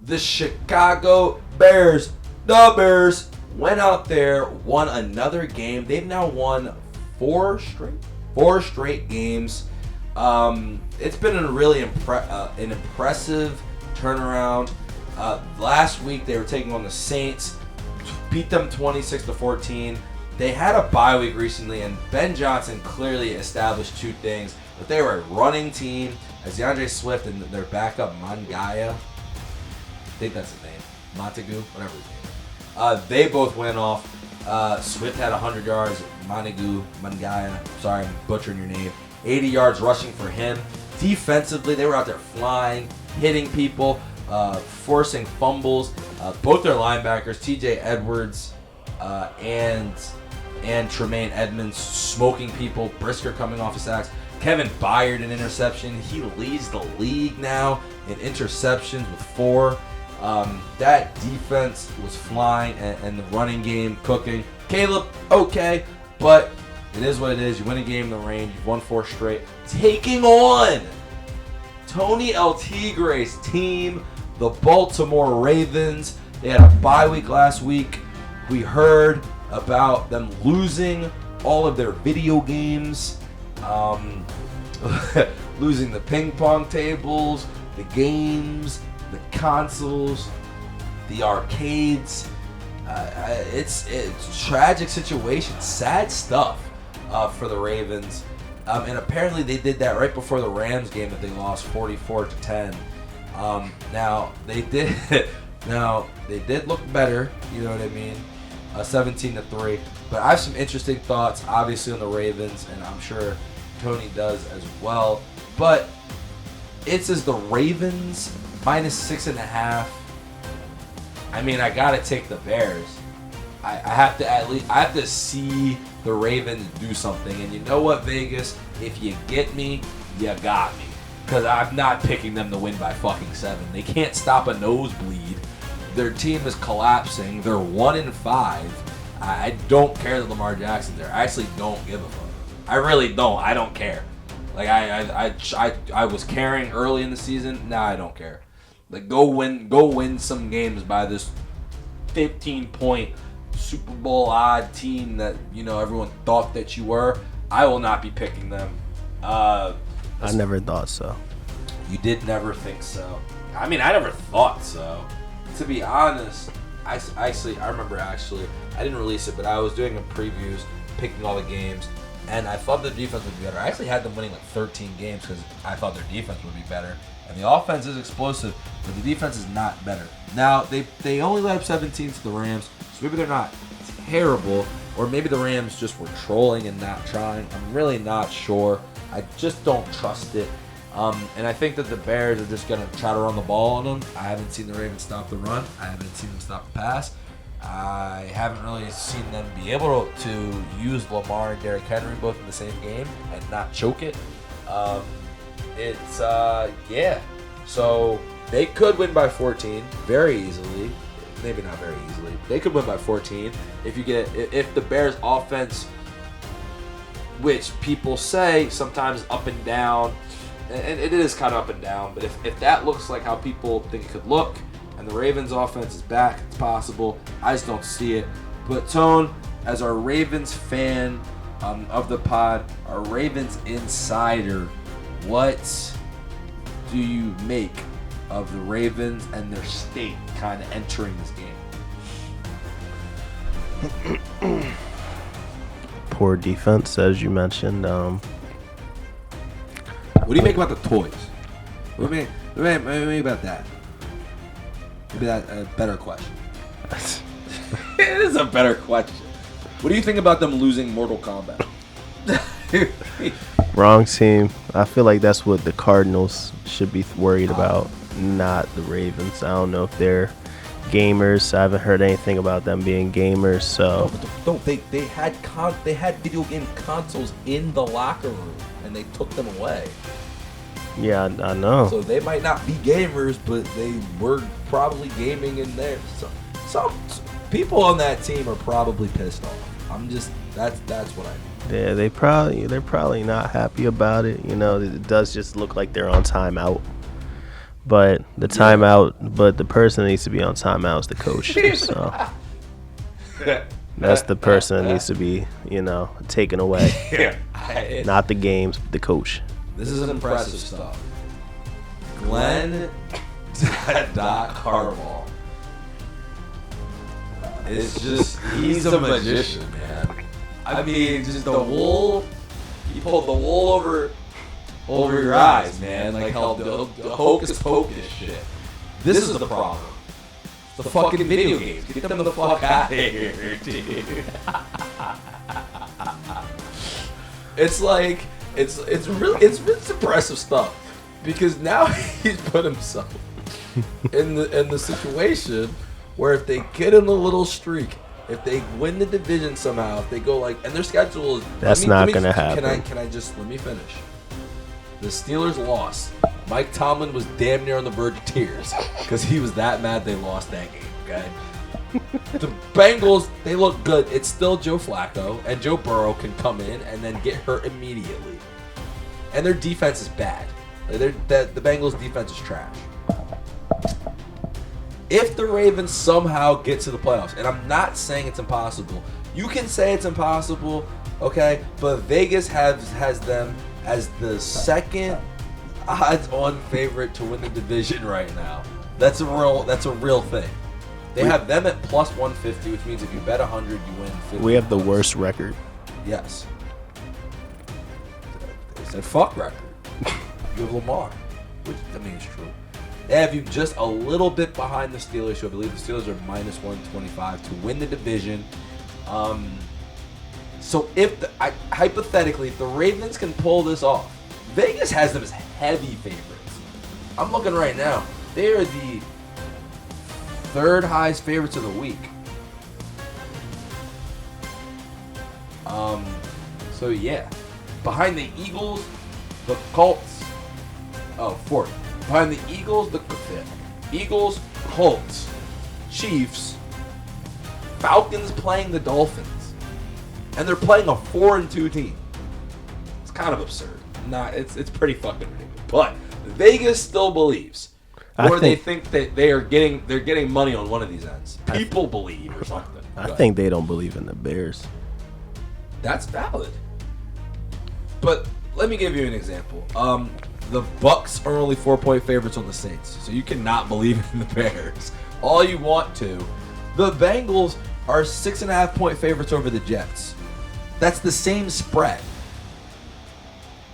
the Chicago Bears, the Bears, went out there, won another game. They've now won four straight games. It's been a really an impressive turnaround. Last week they were taking on the Saints, beat them 26-14. They had a bye week recently, and Ben Johnson clearly established two things: that they were a running team, as DeAndre Swift and their backup Mangaya, I think that's his name, Montague, whatever his name. They both went off. Swift had 100 yards. Mangaya, sorry, I'm butchering your name. 80 yards rushing for him. Defensively, they were out there flying, hitting people, forcing fumbles. Both their linebackers, T.J. Edwards and Tremaine Edmonds, smoking people. Brisker coming off of sacks. Kevin Byard, an interception. He leads the league now in interceptions with 4. That defense was flying, and the running game cooking. Caleb, okay, but it is what it is. You win a game in the rain. You've won 4 straight. Taking on Tony El Tigre's team, the Baltimore Ravens. They had a bye week last week. We heard about them losing all of their video games, losing the ping pong tables, the games, the consoles, the arcades. It's a tragic situation, sad stuff for the Ravens. And apparently they did that right before the Rams game that they lost 44-10. Now they did look better, you know what I mean? 17-3. But I have some interesting thoughts, obviously, on the Ravens, and I'm sure Tony does as well. But it says the Ravens -6.5. I mean, I gotta take the Bears. I have to see the Ravens do something. And you know what, Vegas? If you get me, you got me. Because I'm not picking them to win by fucking 7. They can't stop a nosebleed. Their team is collapsing. They're 1-5. I don't care that Lamar Jackson's there. I actually don't give a fuck. I really don't. I don't care. Like I was caring early in the season. Now I don't care. Like go win some games by this 15-point Super Bowl odd team that everyone thought that you were. I will not be picking them. I never thought so. You did never think so. I mean, I never thought so. To be honest, I remember I didn't release it, but I was doing the previews, picking all the games, and I thought the defense would be better. I actually had them winning like 13 games because I thought their defense would be better. And the offense is explosive, but the defense is not better. Now, they only let up 17 to the Rams, so maybe they're not terrible, or maybe the Rams just were trolling and not trying. I'm really not sure. I just don't trust it. And I think that the Bears are just going to try to run the ball on them. I haven't seen the Ravens stop the run. I haven't seen them stop the pass. I haven't really seen them be able to use Lamar and Derrick Henry both in the same game and not choke it. So they could win by 14 very easily. Maybe not very easily. They could win by 14 if the Bears offense, which people say sometimes up and down, and it is kind of up and down, but if that looks like how people think it could look, and the Ravens offense is back, it's possible. I just don't see it. But Tone, as our Ravens fan of the pod, our Ravens insider, what do you make of the Ravens and their state kind of entering this game? Poor defense, as you mentioned. What do you make about the toys? What do you make about that? Maybe that's a better question. It is a better question. What do you think about them losing Mortal Kombat? Wrong team. I feel like that's what the Cardinals should be worried about, not the Ravens. I don't know if they're gamers. I haven't heard anything about them being gamers. So they had video game consoles in the locker room and they took them away. Yeah, I know. So they might not be gamers, but they were probably gaming in there. So some people on that team are probably pissed off. That's what I mean. Yeah, they're probably not happy about it. It does just look like they're on timeout. But the timeout, but the person that needs to be on timeout is the coach. So that's the person that needs to be, taken away. Not the games, but the coach. This is impressive stuff. Glenn Doc Harbaugh. It's just, he's a magician, man. I mean, just the wool, he pulled the wool over your eyes, man. Like how the hocus pocus shit. This is the problem. The fucking video games. Get them the fuck out of here, dude. It's like, it's impressive stuff. Because now he's put himself in the situation where if they get in a little streak, if they win the division somehow, if they go like, and their schedule is, that's not gonna happen. Let me finish. The Steelers lost. Mike Tomlin was damn near on the verge of tears because he was that mad they lost that game. Okay. The Bengals, they look good. It's still Joe Flacco, and Joe Burrow can come in and then get hurt immediately. And their defense is bad. The Bengals' defense is trash. If the Ravens somehow get to the playoffs, and I'm not saying it's impossible. You can say it's impossible, okay? But Vegas has them as the second odds-on favorite to win the division right now. That's a real thing. They have them at plus 150, which means if you bet 100, you win 50. We have the worst record. Yes. They said fuck record. You have Lamar, which I mean is true. They have you just a little bit behind the Steelers, who I believe the Steelers are minus 125 to win the division. So hypothetically, if the Ravens can pull this off, Vegas has them as heavy favorites. I'm looking right now. They are the third highest favorites of the week. So yeah, behind the Eagles, the Colts. Fourth. Behind the Eagles, the Eagles, Colts, Chiefs, Falcons playing the Dolphins, and they're playing a 4-2 team. It's kind of absurd. It's pretty fucking ridiculous. But Vegas still believes, they think that they're getting money on one of these ends. People believe or something. I think they don't believe in the Bears. That's valid. But let me give you an example. The Bucks are only 4-point favorites on the Saints, so you cannot believe in the Bears all you want to. The Bengals are 6.5-point favorites over the Jets. That's the same spread.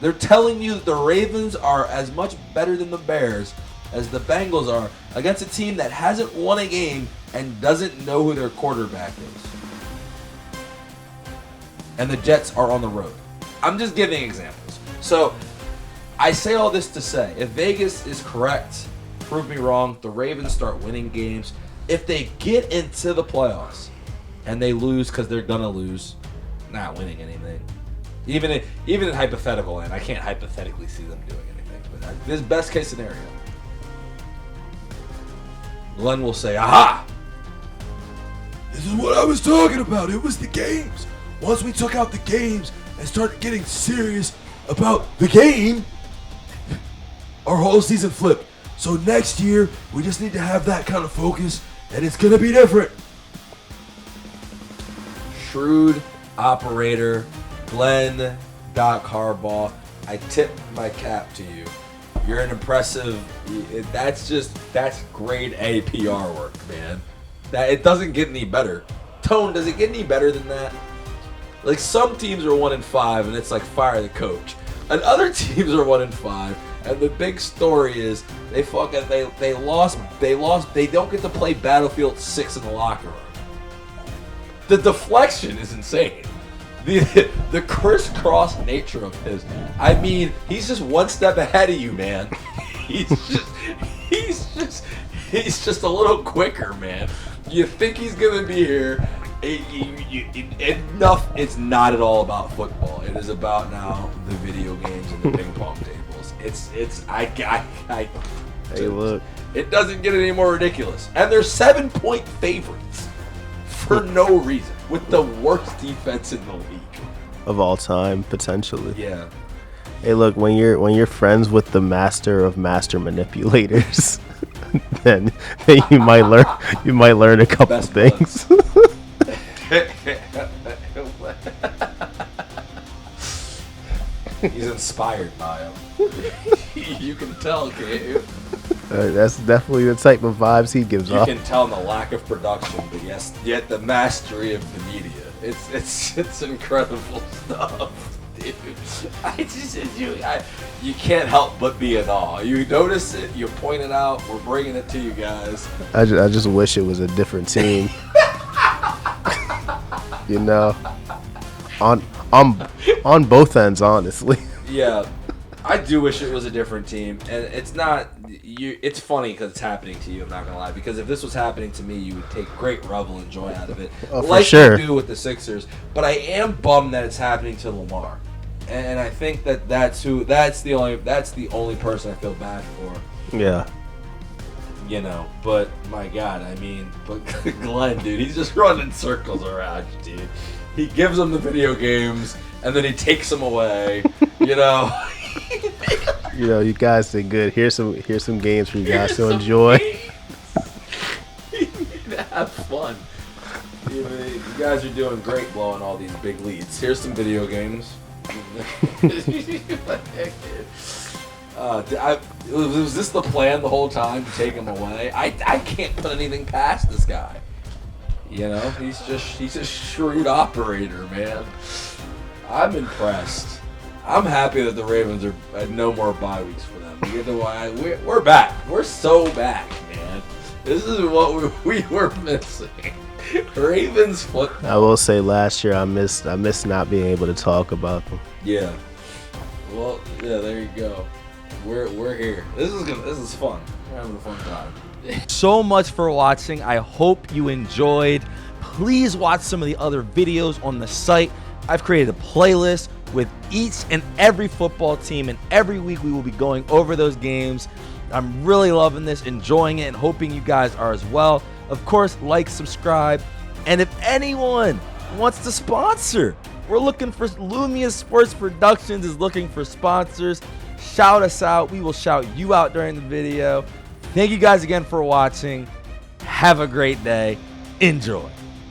They're telling you that the Ravens are as much better than the Bears as the Bengals are against a team that hasn't won a game and doesn't know who their quarterback is. And the Jets are on the road. I'm just giving examples. So I say all this to say, if Vegas is correct, prove me wrong, the Ravens start winning games. If they get into the playoffs and they lose because they're going to lose, not winning anything. Even in hypothetical land, I can't hypothetically see them doing anything. But this best case scenario. Glenn will say, aha! This is what I was talking about. It was the games. Once we took out the games and started getting serious about the game, our whole season flipped. So next year, we just need to have that kind of focus, and it's going to be different. Shrewd operator, Glenn Doc Harbaugh, I tip my cap to you. You're an impressive, that's grade A PR work, man. It doesn't get any better. Tone, does it get any better than that? Like, some teams are 1-5 and it's like fire the coach. And other teams are 1-5 and the big story is they lost. They don't get to play Battlefield 6 in the locker room. The deflection is insane. The crisscross nature of his. I mean, he's just one step ahead of you, man. He's just a little quicker, man. You think he's gonna be here? Enough. It's not at all about football. It is about now the video games and the ping pong tables. Hey, look. It doesn't get any more ridiculous. And they're 7-point favorites for no reason with the worst defense in the league of all time, potentially. Yeah. Hey, look, when you're friends with the master of master manipulators, then you might learn a couple Best things. He's inspired by him. You can tell, can't you? That's definitely the type of vibes he gives You off. can tell in the lack of production, but yet the mastery of the media. It's incredible stuff, dude. You can't help but be in awe. You notice it, you point it out. We're bringing it to you guys. I just wish it was a different team. You know, on both ends, honestly. Yeah, I do wish it was a different team, and it's not. It's funny because it's happening to you. I'm not gonna lie, because if this was happening to me, you would take great revel and joy out of it, Oh, for like sure. you do with the Sixers. But I am bummed that it's happening to Lamar, and I think that's the only person I feel bad for. Yeah. You know, but my God, I mean, but Glenn, dude, he's just running circles around you, dude. He gives them the video games, and then he takes them away. You know. You know, you guys did good. Here's some games for you guys to enjoy. You need to have fun. You guys are doing great blowing all these big leads. Here's some video games. Was this the plan the whole time to take him away? I can't put anything past this guy. You know, he's a shrewd operator, man. I'm impressed. I'm happy that the Ravens are no more bye weeks for them. You know why? We're back. We're so back, man. This is what we were missing. Ravens football. I will say, last year I missed not being able to talk about them. Yeah. Well, yeah. There you go. We're here. This is fun. We're having a fun time. So much for watching. I hope you enjoyed. Please watch some of the other videos on the site. I've created a playlist with each and every football team, and every week we will be going over those games. I'm really loving this, enjoying it, and hoping you guys are as well. Of course, like, subscribe, and if anyone wants to sponsor, we're looking for Lumia Sports Productions is looking for sponsors. Shout us out. We will shout you out during the video. Thank you guys again for watching. Have a great day. Enjoy.